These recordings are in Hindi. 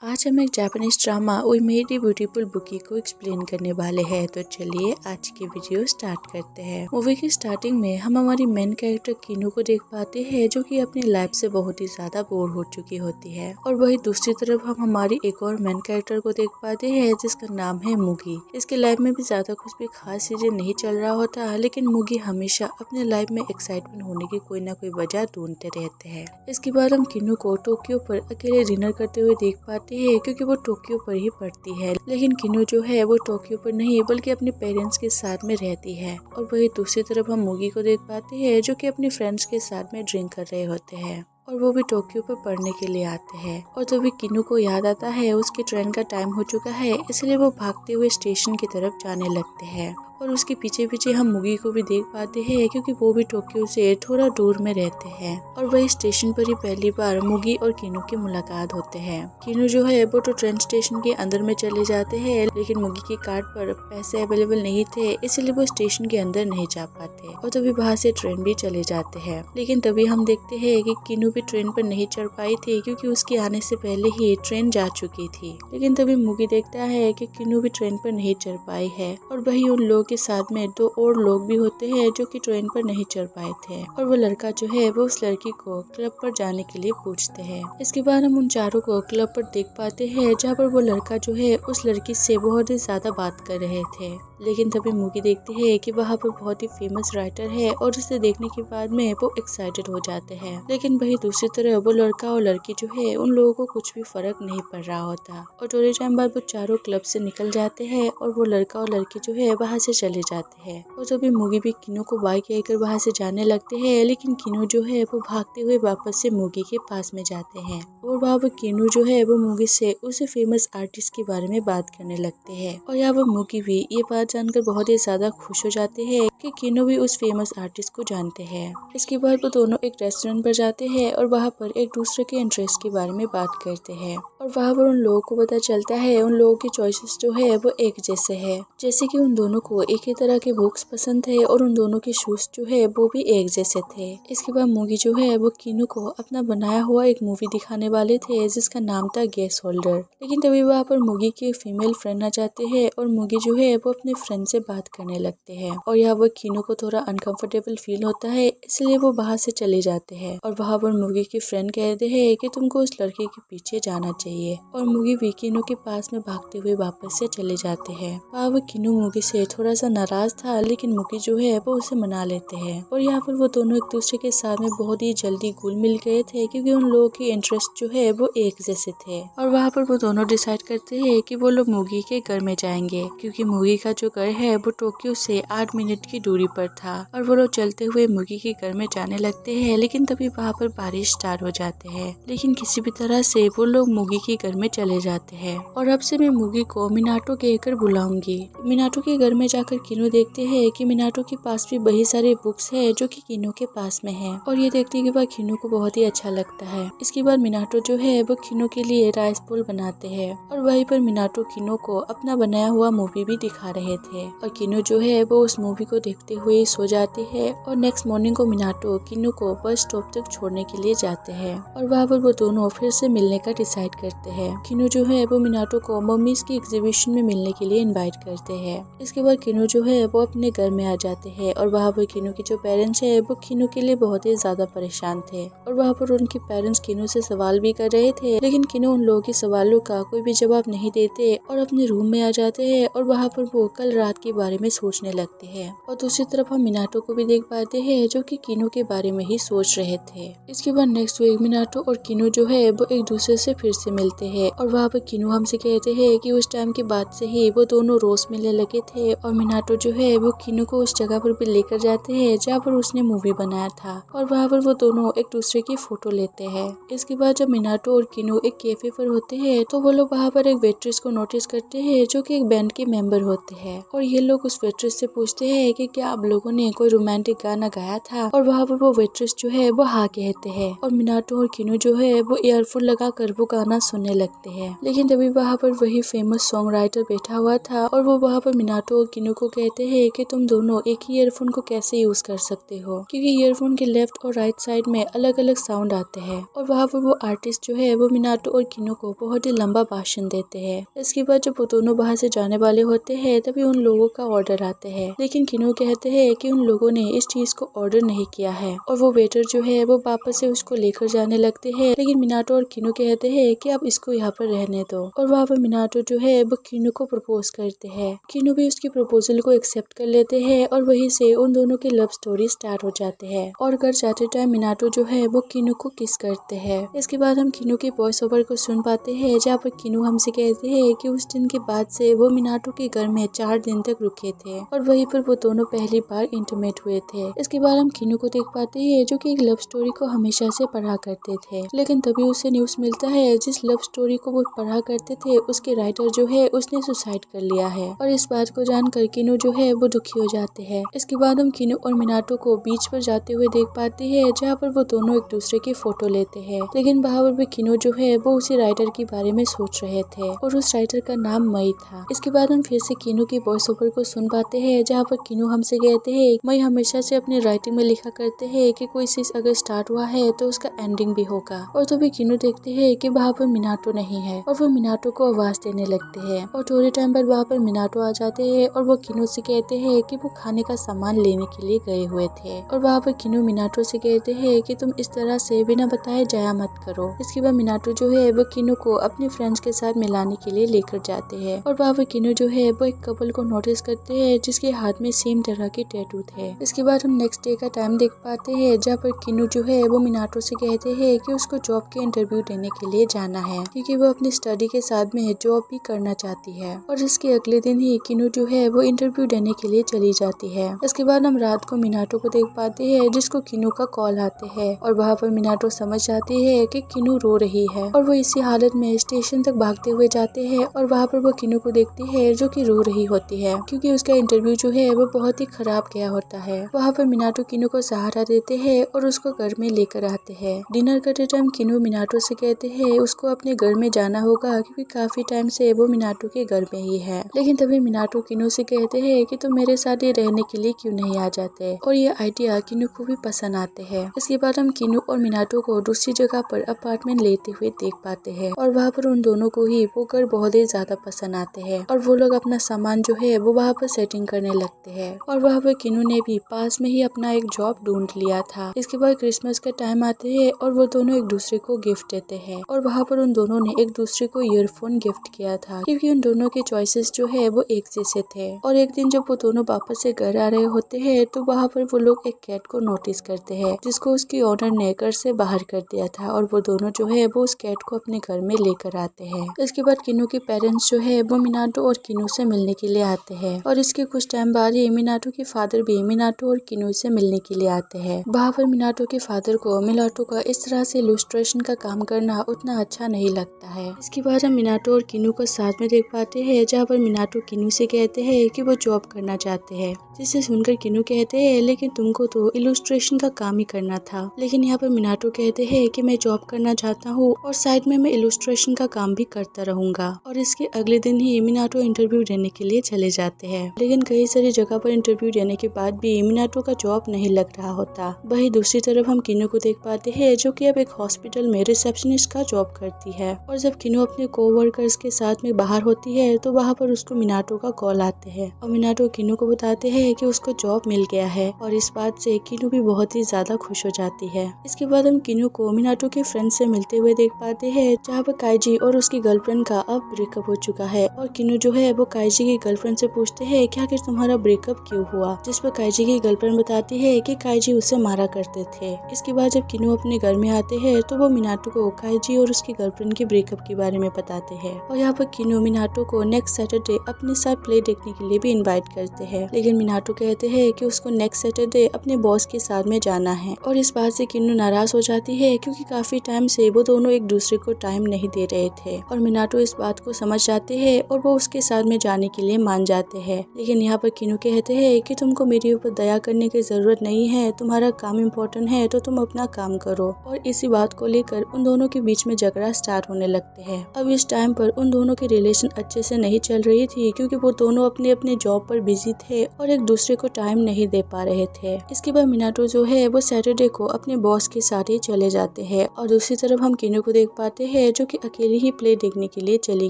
आज हम एक Japanese drama we made a beautiful bouquet को एक्सप्लेन करने वाले हैं। तो चलिए आज की वीडियो स्टार्ट करते हैं। मूवी की स्टार्टिंग में हम हमारी मेन कैरेक्टर किनू को देख पाते हैं, जो कि अपनी लाइफ से बहुत ही ज्यादा बोर हो चुकी होती है। और वही दूसरी तरफ हम हमारी एक और मेन कैरेक्टर को देख पाते हैं, जिसका नाम है मुगी। इसके लाइफ में भी ज्यादा कुछ भी खास चीजें नहीं चल रहा होता, लेकिन मुगी हमेशा अपने लाइफ में एक्साइटमेंट होने की कोई ना कोई वजह ढूंढते रहते हैं। इसके बाद हम किनू को टोक्यो पर अकेले डिनर करते हुए देख पाते है, क्योंकि वो टोक्यो पर ही पढ़ती है। लेकिन किनू जो है वो टोक्यो पर नहीं बल्कि अपने पेरेंट्स के साथ में रहती है। और वही दूसरी तरफ हम मुगी को देख पाते हैं, जो कि अपने फ्रेंड्स के साथ में ड्रिंक कर रहे होते हैं और वो भी टोक्यो पर पढ़ने के लिए आते हैं। और तभी किनू को याद आता है उसके ट्रेन का टाइम हो चुका है, इसलिए वो भागते हुए स्टेशन की तरफ जाने लगते हैं। और उसके पीछे पीछे हम मुगी को भी देख पाते हैं, क्योंकि वो भी टोक्यो से थोड़ा दूर में रहते हैं। और वही स्टेशन पर ही पहली बार मुगी और किनू की मुलाकात होते हैं। किनू जो है वो तो ट्रेन स्टेशन के अंदर में चले जाते हैं, लेकिन मुगी की कार्ड पर पैसे अवेलेबल नहीं थे, इसलिए वो स्टेशन के अंदर नहीं जा पाते। और तभी वहाँ से ट्रेन भी चले जाते हैं। लेकिन तभी हम देखते हैं कि किनू भी ट्रेन पर नहीं चढ़ पाई थी, क्योंकि उसके आने से पहले ही ट्रेन जा चुकी थी। लेकिन तभी मुगी देखता है कि किनू भी ट्रेन पर नहीं चढ़ पाई है। और वही उन लोगों के साथ में दो और लोग भी होते हैं, जो कि ट्रेन पर नहीं चढ़ पाए थे। और वो लड़का जो है वो उस लड़की को क्लब पर जाने के लिए पूछते हैं। इसके बाद हम उन चारों को क्लब पर देख पाते हैं, जहाँ पर वो लड़का जो है उस लड़की से बहुत ही ज्यादा बात कर रहे थे। लेकिन तभी मुगी देखते हैं कि वहाँ पर बहुत ही फेमस राइटर है, और उसे देखने के बाद में वो एक्साइटेड हो जाते हैं। लेकिन वही दूसरी तरफ वो लड़का और लड़की जो है उन लोगों को कुछ भी फर्क नहीं पड़ रहा होता। और थोड़े टाइम बाद वो चारों क्लब से निकल जाते हैं, और वो लड़का और लड़की जो है वहाँ से चले जाते हैं। और तभी मुगी भी किनू को बाय कहकर वहाँ से जाने लगते हैं, लेकिन किनू जो है वो भागते हुए वापस से मुगी के पास में जाते हैं। और वहाँ वो किनू जो है वो मुगी से उस फेमस आर्टिस्ट के बारे में बात करने लगते हैं। और यहाँ वो मुगी भी ये बात जानकर बहुत ही ज्यादा खुश हो जाते हैं कि किनू भी उस फेमस आर्टिस्ट को जानते हैं। इसके बाद वो दोनों एक रेस्टोरेंट पर जाते हैं, और वहाँ पर एक दूसरे के इंटरेस्ट के बारे में बात करते हैं। और वहाँ पर उन लोगों को पता चलता है उन लोगों की चॉइसेस जो है वो एक जैसे है, जैसे कि उन दोनों को एक ही तरह के बुक्स पसंद थे, और उन दोनों के शूज जो है वो भी एक जैसे थे। इसके बाद मुगी जो है वो किनू को अपना बनाया हुआ एक मूवी दिखाने वाले थे, जिसका नाम था गैस होल्डर। लेकिन तभी वहाँ पर मुगी के फीमेल फ्रेंड आ जाते हैं, और मुगी जो है वो अपने फ्रेंड से बात करने लगते हैं। और यहाँ वो किनू को थोड़ा अनकंफर्टेबल फील होता है, इसलिए वो वहाँ से चले जाते हैं। और वहाँ पर मुगी की फ्रेंड कहते हैं कि तुमको उस लड़के के पीछे जाना चाहिए। और मुगी भी किनू के पास में भागते हुए वापस से चले जाते हैं। वहाँ वो किनू मुगी से थोड़ा सा नाराज था, लेकिन मुगी जो है वो उसे मना लेते हैं। और यहाँ पर वो दोनों एक दूसरे के साथ में बहुत ही जल्दी घुल मिल गए थे, क्योंकि उन लोगों के इंटरेस्ट जो है वो एक जैसे थे। और वहाँ पर वो दोनों डिसाइड करते हैं कि वो लोग मुगी के घर में जाएंगे, क्योंकि मुगी का जो घर है वो टोक्यो से 8 मिनट की दूरी पर था। और वो लोग चलते हुए मुगी के घर में जाने लगते हैं, लेकिन तभी वहाँ पर बारिश स्टार्ट हो जाते हैं। लेकिन किसी भी तरह से वो लोग मुगी के घर में चले जाते हैं। और अब से मैं मुगी को मिनाटो कहकर बुलाऊंगी। मिनाटो के घर में जाकर किनू देखते हैं कि मिनाटो के पास भी वही सारे बुक्स है जो कि किनू के पास में है। और ये देखने के बाद किनू को बहुत ही अच्छा लगता है। इसके बाद मिनाटो जो है वो किनू के लिए राइस बोल बनाते हैं, और वहीं पर मिनाटो किनू को अपना बनाया हुआ मूवी भी दिखा रहे थे। और किनू जो है वो उस मूवी को देखते हुए सो जाते हैं। और नेक्स्ट मॉर्निंग को मिनाटो किनू को बस स्टॉप तक छोड़ने के लिए जाते हैं। और वहाँ पर वो दोनों फिर से मिलने का डिसाइड करते हैं। किनू जो है वो मिनाटो को मम्मीज की एग्जीबिशन में मिलने के लिए इनवाइट करते हैं। इसके बाद किनू जो है वो अपने घर में आ जाते हैं, और वहाँ पर किनू के जो पेरेंट्स है वो किनू के लिए बहुत ही ज्यादा परेशान थे। और वहाँ पर उनके पेरेंट्स किनू से सवाल भी कर रहे थे, लेकिन किनू उन लोगों के सवालों का कोई भी जवाब नहीं देते, और अपने रूम में आ जाते हैं। और वहाँ पर वो कल रात के बारे में सोचने लगते हैं। और दूसरी तरफ हम मिनाटो को भी देख पाते हैं, जो कि किनू के बारे में ही सोच रहे थे। इसके बाद नेक्स्ट वीक मिनाटो और किनू जो है वो एक दूसरे से फिर से मिलते हैं। और वहाँ पर किनू हमसे कहते हैं कि उस टाइम के बाद से ही वो दोनों रोज मिलने लगे थे। और मिनाटो जो है वो किनू को उस जगह पर भी लेकर जाते हैं जहाँ पर उसने मूवी बनाया था। और वहाँ पर वो दोनों एक दूसरे की फोटो लेते हैं। इसके बाद जब मिनाटो और किनू एक कैफे पर होते हैं, तो वो लोग वहाँ पर एक वेट्रेस को नोटिस करते हैं, जो कि एक बैंड के मेंबर होते हैं। हैं और ये लोग उस वेट्रेस से पूछते हैं कि क्या आप लोगों ने कोई रोमांटिक गाना गाया था, और वहाँ पर वो वेट्रेस जो है वो हाँ कहते हैं और मिनाटो और किनू जो है वो ईयरफोन लगा कर वो गाना सुनने लगते हैं। लेकिन तभी वहाँ पर वही फेमस सॉन्ग राइटर बैठा हुआ था और वो वहाँ पर मिनाटो और किनू को कहते हैं कि तुम दोनों एक ही ईयरफोन को कैसे यूज कर सकते हो, क्योंकि ईयरफोन के लेफ्ट और राइट साइड में अलग अलग साउंड आते हैं। और वहाँ पर वो आर्टिस्ट जो है वो मिनाटो और किनू को बहुत ही लंबा भाषण देते हैं। इसके बाद जब वो दोनों बाहर से जाने वाले होते हैं तभी उन लोगों का ऑर्डर आते हैं, लेकिन किनू कहते हैं कि उन लोगों ने इस चीज को ऑर्डर नहीं किया है और वो वेटर जो है वो वापस से उसको लेकर जाने लगते हैं। लेकिन मिनाटो और किनू कहते हैं कि आप इसको यहाँ पर रहने दो, और वहाँ पर मिनाटो जो है वो किनू को प्रपोज करते हैं। किनू भी उसकी प्रपोजल को एक्सेप्ट कर लेते हैं और वहीं से उन दोनों की लव स्टोरी स्टार्ट हो जाते हैं। और घर जाते टाइम मिनाटो जो है वो किनू को किस करते हैं। इसके बाद हम किनू के वॉइस ओवर को सुन पाते हैं, जहाँ पर किनू हमसे कहते हैं कि उस दिन के बाद से वो मिनाटो के घर में 4 दिन तक रुके थे और वहीं पर वो दोनों पहली बार इंटीमेट हुए थे। इसके बाद हम किनू को देख पाते हैं जो कि एक लव स्टोरी को हमेशा से पढ़ा करते थे, लेकिन तभी उसे न्यूज मिलता है जिस लव स्टोरी को वो पढ़ा करते थे उसके राइटर जो है उसने सुसाइड कर लिया है। और इस बात को जानकर किनू जो है वो दुखी हो जाते हैं। इसके बाद हम किनू और मिनाटो को बीच पर जाते हुए देख पाते हैं, जहाँ पर वो दोनों एक दूसरे की फोटो लेते हैं। लेकिन वहाँ पर भी किनू जो है वो उसी राइटर के बारे में सोच रहे थे और उस राइटर का नाम मई था। इसके बाद हम फिर से किनू की वॉइस ओवर को सुन पाते हैं, जहाँ पर किनू हमसे कहते हैं मई हमेशा से अपनी राइटिंग में लिखा करते हैं कि कोई चीज अगर स्टार्ट हुआ है तो उसका एंडिंग भी होगा। और तभी किनू देखते हैं कि वहाँ पर मिनाटो नहीं है और वो मिनाटो को आवाज देने लगते हैं और थोड़े टाइम बाद वहाँ पर मिनाटो आ जाते हैं और वो किनू से कहते हैं कि वो खाने का सामान लेने के लिए गए हुए थे। और वहाँ पर किनू मिनाटो से कहते हैं कि तुम इस तरह से बिना बताए जाया मत करो। इसके बाद मिनाटो जो है वो किनू को अपने फ्रेंड्स के साथ मिलाने के लिए लेकर जाते हैं और वहाँ पर किनू जो है वो एक कपल को नोटिस करते हैं जिसके हाथ में सेम तरह के टैटू थे। इसके बाद हम नेक्स्ट डे का टाइम देख पाते हैं, जहाँ पर किनू जो है वो मिनाटो से कहते हैं कि उसको जॉब के इंटरव्यू देने के लिए जाना है, क्योंकि वो अपनी स्टडी के साथ में जॉब भी करना चाहती है। और इसके अगले दिन ही किनू जो है वो इंटरव्यू देने के लिए चली जाती है। इसके बाद हम रात को मिनाटो को देख पाते हैं जिसको किनू का कॉल आते हैं और वहाँ पर मिनाटो समझ जाती है कि किनू रो रही है और वो इसी हालत में स्टेशन तक भागते हुए जाते हैं और वहाँ पर वो किनू को देखती है जो कि रो रही होती है, क्योंकि उसका इंटरव्यू जो है वो बहुत ही खराब गया होता है। वहाँ पर मिनाटो किनू को सहारा देते हैं और उसको घर में लेकर आते हैं। डिनर करते टाइम किनू मिनाटो से कहते हैं उसको अपने घर में जाना होगा, क्योंकि काफी टाइम से वो मिनाटो के घर में ही है। लेकिन तभी मिनाटो किनू से कहते हैं कि तुम मेरे साथ ये रहने के लिए क्यों नहीं आ जाते, और ये आइडिया किनू को भी पसंद आते हैं। इसके बाद हम किनू और मिनाटो को दूसरी जगह पर अपार्टमेंट लेते हुए देख पाते हैं और वहाँ पर उन दोनों को ही वो घर बहुत ही ज्यादा पसंद आते हैं और वो लोग अपना सामान जो है वो वहाँ पर सेटिंग करने लगते हैं। और वहाँ पर किनू ने भी पास में ही अपना एक जॉब ढूंढ लिया था। इसके बाद क्रिसमस का टाइम आते हैं और वो दोनों एक दूसरे को गिफ्ट देते हैं और वहाँ पर उन दोनों ने एक दूसरे को ईयरफोन गिफ्ट किया था, क्योंकि उन दोनों के चॉइसेस जो है वो एक जैसे थे। और एक दिन जब वो दोनों वापस से घर आ रहे होते हैं तो वहाँ पर वो लोग एक कैट को नोटिस करते हैं जिसको उसकी ओनर ने घर से बाहर कर दिया था और वो दोनों जो है वो उस कैट को अपने घर में लेकर आते हैं। इसके बाद किनू के पेरेंट्स जो है वो मिनाटो और किनू से मिलने के लिए आते हैं और इसके कुछ टाइम बाद ही मिनाटो के फादर भी मिनाटो और किनू से मिलने के लिए आते हैं। वहाँ पर मिनाटो के फादर को मिनाटो का इस तरह से इलस्ट्रेशन का काम करना उतना अच्छा नहीं लगता है। इसके बाद हम मिनाटो और किनू को साथ में देख पाते हैं, जहाँ पर मिनाटो किनू से कहते हैं कि वो जॉब करना चाहते हैं, जिसे सुनकर किनू कहते हैं लेकिन तुमको तो इलस्ट्रेशन का काम ही करना था। लेकिन यहाँ पर मिनाटो कहते हैं कि मैं जॉब करना चाहता हूँ और साइड में मैं इलस्ट्रेशन का काम भी करता रहूंगा। और इसके अगले दिन ही मिनाटो इंटरव्यू देने के लिए चले जाते हैं, लेकिन कई सारी जगह पर इंटरव्यू देने के बाद भी मिनाटो का जॉब नहीं लग रहा होता। वहीं दूसरी तरफ हम किनू को देख पाते हैं जो कि अब एक हॉस्पिटल में रिसेप्शनिस्ट का जॉब करती है। और जब किनू अपने कोवर्कर्स के साथ में बाहर होती है तो वहाँ पर उसको मिनाटो का कॉल आते हैं और मिनाटो किनू को बताते हैं कि उसको जॉब मिल गया है और इस बात से किनू भी बहुत ही ज्यादा खुश हो जाती है। इसके बाद हम किनू को मिनाटो के फ्रेंड से मिलते हुए देख पाते हैं, जहाँ पर काइजी और उसकी गर्लफ्रेंड का अब ब्रेकअप हो चुका है और किनू जो है वो काइजी की गर्लफ्रेंड से पूछते हैं कि आखिर तुम्हारा ब्रेकअप क्यों हुआ, जिस पर काइजी की गर्लफ्रेंड बताती है कि काइजी उसे मारा करते थे। इसके बाद जब किनू अपने घर में आते हैं तो वो मिनाटो को काइजी और उसकी गर्लफ्रेंड के ब्रेकअप के बारे में बताते हैं और यहाँ पर किनू मिनाटो को नेक्स्ट सैटरडे अपने साथ प्ले देखने के लिए भी इनवाइट करते हैं। लेकिन मिनाटो कहते हैं कि उसको नेक्स्ट सैटरडे अपने बॉस के साथ में जाना है और इस बात से किनू नाराज हो जाती है, क्योंकि काफी टाइम से वो दोनों एक दूसरे को टाइम नहीं दे रहे थे। और मिनाटो इस बात को समझ जाते हैं और वो उसके साथ में जाने के लिए मान जाते हैं। लेकिन यहाँ पर किनू कहते हैं कि तुमको मेरे ऊपर दया करने की जरूरत नहीं है, तुम्हारा काम इम्पोर्टेंट है तो तुम अपना काम करो। और इसी बात को लेकर उन दोनों के बीच में झगड़ा स्टार्ट होने लगते हैं। अब इस टाइम पर उन दोनों की रिलेशन अच्छे से नहीं चल रही थी, क्योंकि वो दोनों अपने अपने जॉब पर बिजी थे और एक दूसरे को टाइम नहीं दे पा रहे थे। इसके बाद मिनाटो जो है वो सैटरडे को अपने बॉस के साथ ही चले जाते हैं और दूसरी तरफ हम किनू को देख पाते हैं जो कि अकेली ही प्ले देखने के लिए चली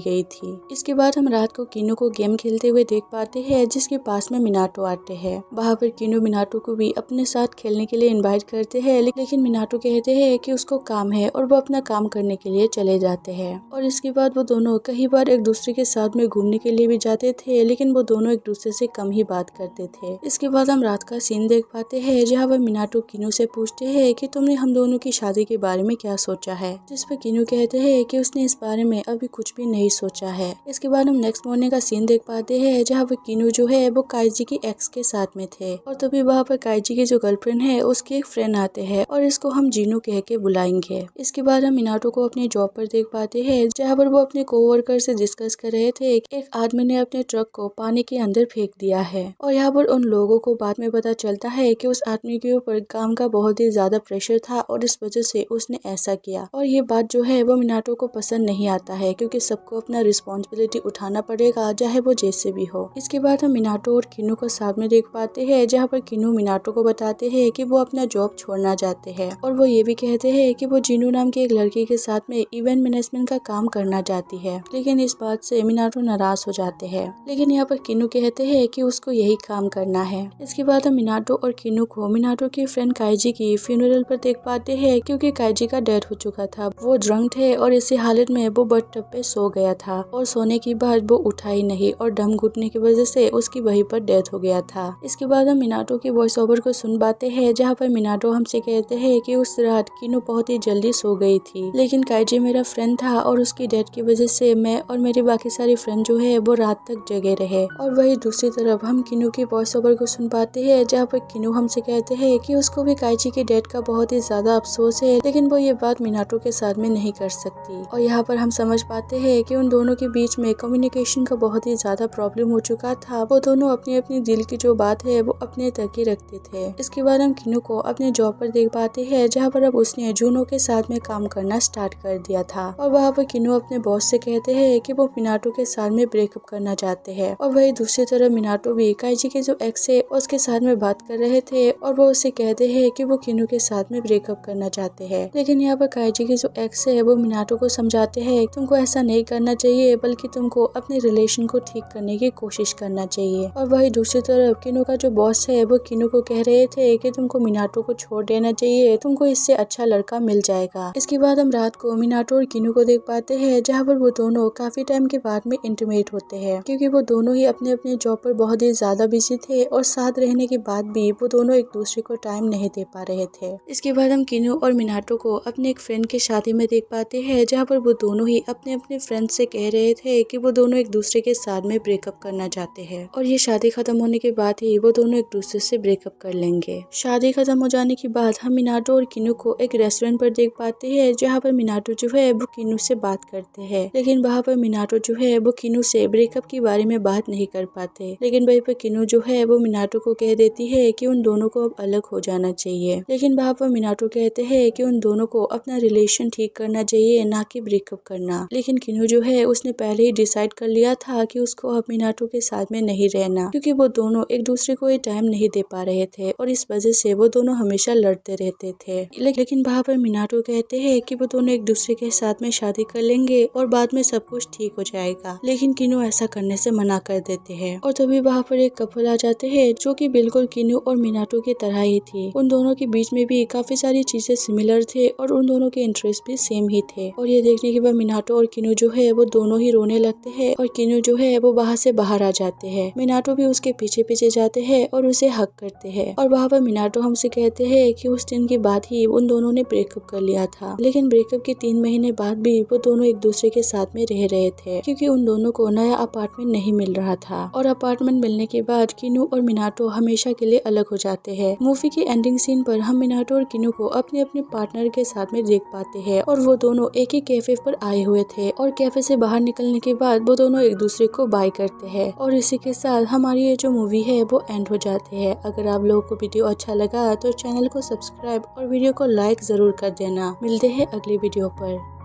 गई थी। इसके बाद हम रात को किनू को गेम खेलते हुए देख पाते हैं, जिसके पास में मिनाटो आते हैं। वहाँ पर किनू मिनाटो को भी अपने साथ खेलने के लिए इनवाइट करते हैं, लेकिन मिनाटो कहते हैं कि उसको काम है और वो अपना काम करने के लिए चले जाते हैं। और इसके बाद वो दोनों कई बार एक दूसरे के साथ में घूमने के लिए भी जाते थे, लेकिन वो दोनों एक दूसरे से कम ही बात करते थे। इसके बाद हम रात का सीन देख पाते हैं, जहाँ पर मिनाटो किनू से पूछते हैं कि तुमने हम दोनों की शादी के बारे में क्या सोचा है, जिस पर किनू कहते हैं कि उसने इस बारे में अभी कुछ भी नहीं सोचा है। इसके बाद हम नेक्स्ट मॉर्निंग का सीन देख पाते हैं, जहाँ पर किनू जो है वो काइजी की एक्स के साथ में थे और तभी वहाँ पर काइजी की जो गर्लफ्रेंड है उसके एक फ्रेंड आते हैं और इसको हम जीनू कह के बुलाएंगे। इसके बाद हम मिनाटो को अपनी जॉब पर देख पाते हैं, जहाँ पर वो अपने कोवर्कर से डिस्कस कर रहे थे कि एक आदमी ने अपने ट्रक को पानी के अंदर फेंक दिया है। और यहाँ पर उन लोगों को बाद में पता चलता है कि उस आदमी के ऊपर काम का बहुत ही ज्यादा प्रेशर था और इस वजह से उसने ऐसा किया। और ये बात जो है वो मिनाटो को पसंद नहीं आता है, क्योंकि सबको अपना रिस्पॉन्सिबिलिटी उठाना पड़ेगा, चाहे वो जैसे भी हो। इसके बाद हम मिनाटो और किनू को साथ में देख पाते हैं, जहाँ पर किनू मिनाटो को बताते हैं कि वो अपना जॉब छोड़ना चाहते हैं और वो ये भी कहते हैं कि वो जीनू नाम की एक लड़की के साथ में इवेंट मैनेजमेंट का काम करना चाहती है। लेकिन इस बात से मिनाटो नाराज हो जाते हैं, लेकिन यहाँ पर किनू कहते हैं कि उसको यही काम करना है। इसके बाद हम मिनाटो और किनू को मिनाटो की फ्रेंड काइजी की फ्यूनरल पर देख पाते हैं, क्योंकि काइजी का डेथ हो चुका था। वो ड्रंक थे और इसी हालत में वो बर्थटब पे सो गया था और सोने के बाद वो उठा ही नहीं और दम घुटने की वजह से उसकी वहीं पर डेथ हो गया था। इसके बाद हम मिनाटो की वॉइस ओवर को सुन पाते हैं, जहाँ पर मिनाटो हमसे कहते हैं कि उस रात किनू बहुत ही जल्दी सो गई थी, लेकिन काइजी मेरा फ्रेंड था और उसकी डेथ की वजह से मैं और मेरी बाकी सारी फ्रेंड जो है वो रात तक जगे रहे। और वही दूसरी तरफ हम किनू की वॉइस ओवर को सुन पाते हैं, जहाँ पर किनू हमसे कहते हैं कि उसको भी काइजी की डेथ का बहुत ही ज्यादा अफसोस है, लेकिन वो ये बात मिनाटो के साथ में नहीं कर सकती। और यहाँ पर हम समझ पाते हैं कि उन दोनों के बीच में कम्युनिकेशन का बहुत ही ज्यादा प्रॉब्लम हो चुका था। वो दोनों अपनी अपनी दिल की जो बात है वो अपने तक ही रखते थे। इसके बाद हम किनू को अपने जॉब पर देख पाते हैं, जहाँ पर अब उसने जूनो के साथ में काम करना स्टार्ट कर दिया था। और वहाँ पर किनू अपने बॉस से कहते हैं कि वो मिनाटो के साथ में ब्रेकअप करना चाहते हैं। और वही दूसरी तरफ मिनाटो भी काइजी के जो एक्स है उसके साथ में बात कर रहे थे और वो उससे कहते हैं कि वो किनू के साथ में ब्रेकअप करना चाहते हैं। लेकिन यहाँ पर काइजी के जो एक्स है वो मिनाटो को समझाते हैं तुमको ऐसा नहीं करना चाहिए, बल्कि तुमको अपने रिलेशन को ठीक करने की कोशिश करना चाहिए। और वही दूसरी तरफ किनू का जो बॉस है वो किनू को कह रहे थे कि तुमको मिनाटो को छोड़ देना चाहिए, तुमको इससे अच्छा लड़का मिल जाएगा। इसके बाद हम रात को मिनाटो और किनू को देख पाते हैं, जहाँ पर वो दोनों काफी टाइम के बाद में इंटीमेट होते हैं, क्योंकि वो दोनों ही अपने अपने जॉब पर बहुत ही ज्यादा बिजी थे और साथ रहने के बाद भी वो दोनों एक दूसरे को टाइम नहीं दे पा रहे थे। इसके बाद हम किनू और मिनाटो को अपने एक फ्रेंड की शादी में देख पाते हैं, जहाँ पर वो दोनों ही अपने अपने फ्रेंड से कह रहे थे कि वो दोनों एक दूसरे के साथ में ब्रेकअप करना चाहते हैं और ये शादी खत्म होने के बाद ही वो दोनों एक दूसरे से ब्रेकअप कर लेंगे। शादी खत्म हो जाने के बाद हम मिनाटो और किनू को एक रेस्टोरेंट पर देख पाते हैं, जहाँ पर मिनाटो जो है वो किनू से बात करते हैं, लेकिन वहाँ पर मिनाटो जो है वो किनू से ब्रेकअप के बारे में बात नहीं कर पाते। लेकिन वहीं पर किनू जो है वो मिनाटो को कह देती है कि उन दोनों को अब अलग हो जाना चाहिए, लेकिन वहाँ पर मिनाटो कहते हैं कि उन दोनों को अपना रिलेशन ठीक करना चाहिए, ना कि ब्रेकअप करना। लेकिन किनू जो है उसने पहले ही डिसाइड कर लिया था कि उसको अब मिनाटो के साथ में नहीं रहना, क्योंकि वो दोनों एक दूसरे को टाइम नहीं दे पा रहे थे और इस वजह से वो दोनों हमेशा लड़ते रहते थे। लेकिन वहाँ पर मिनाटो कहते हैं कि वो दोनों एक दूसरे के साथ में शादी कर लेंगे और बाद में सब कुछ ठीक हो जाएगा, लेकिन किनू ऐसा करने से मना कर देते हैं। और तभी वहाँ पर एक कपल आ जाते हैं जो कि बिल्कुल किनू और मिनाटो की तरह ही थी। उन दोनों के बीच में भी काफी सारी चीजें सिमिलर थे और उन दोनों के इंटरेस्ट भी सेम ही थे। और ये देखने के बाद मिनाटो और किनू जो है वो दोनों ही रोने लगते हैं और किनू जो है वो वहाँ से बाहर आ जाते हैं। मिनाटो भी उसके पीछे पीछे जाते हैं और उसे हक करते हैं। और वहाँ पर मिनाटो हमसे कहते हैं कि उस दिन के बाद ही उन दोनों ने ब्रेकअप कर लिया था, लेकिन ब्रेकअप के 3 महीने बाद भी वो दोनों एक दूसरे के साथ में रह रहे थे, क्योंकि उन दोनों को नया अपार्टमेंट नहीं मिल रहा था। और अपार्टमेंट मिलने के बाद किनू और मिनाटो हमेशा के लिए अलग हो जाते हैं। मूवी की एंडिंग सीन पर हम मिनाटो और किनू को अपने अपने पार्टनर के साथ में देख पाते हैं और वो दोनों एक ही कैफे पर आए हुए थे और कैफे से बाहर निकलने के बाद वो दोनों एक दूसरे को बाय करते हैं और इसी के साथ हमारी ये जो मूवी है वो एंड हो जाती है। अगर आप लोगों को वीडियो अच्छा लगा तो चैनल को सब्सक्राइब और वीडियो को लाइक जरूर कर देना। मिलते हैं अगली वीडियो पर।